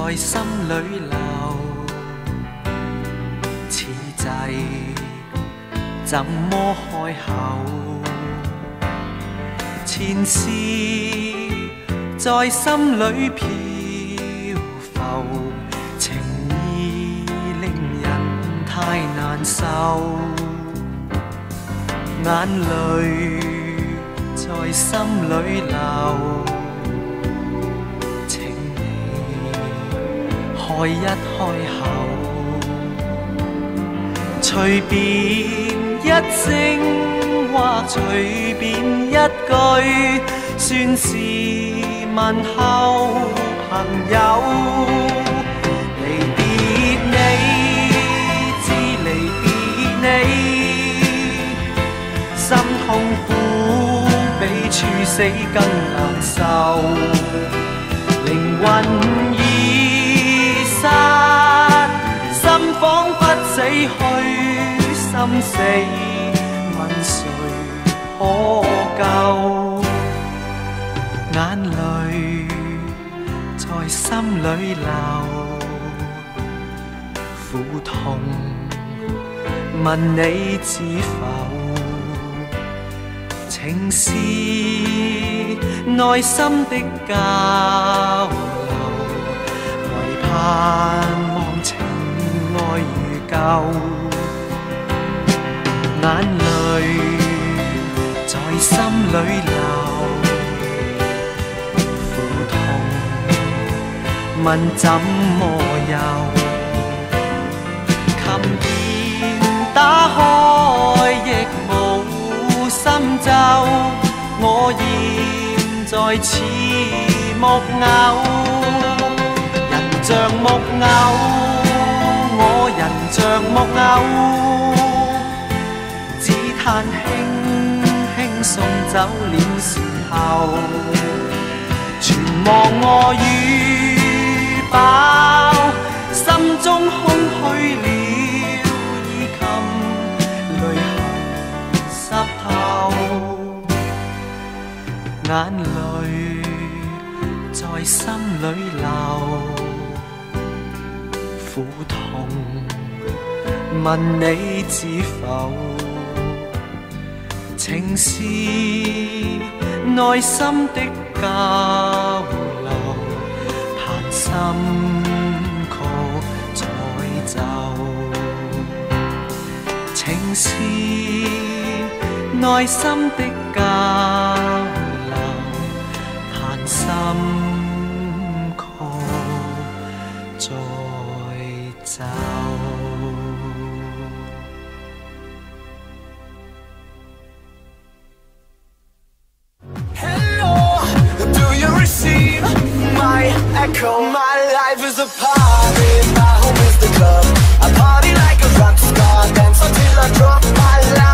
在心裏流，此際怎麼開口？前事在心裏漂浮，情意令人太難受，眼淚在心裏流，請你開一開口，隨便一聲或隨便一句，算是問候朋友。離別你，知離別你，心痛苦比處死更難受，靈魂已失，心彷彿死去，心死問誰可救？眼淚在心裏流，苦痛問你知否？情是內心的交流，唯盼望情愛如舊。眼淚在心裏流，苦痛問怎麼休？琴鍵打開亦無心奏，我現在似木偶，人像木偶，我人像木偶，只嘆輕輕送走了時候，全忘我與飽，心中空虛了，已禁淚痕濕透，眼淚在心裏流，苦痛問你知否？情是內心的交流，盼心曲再奏。情是內心的交流，盼心曲再奏。Echo, my life is a party, my home is the club. I party like a rock star, dance until I drop my life.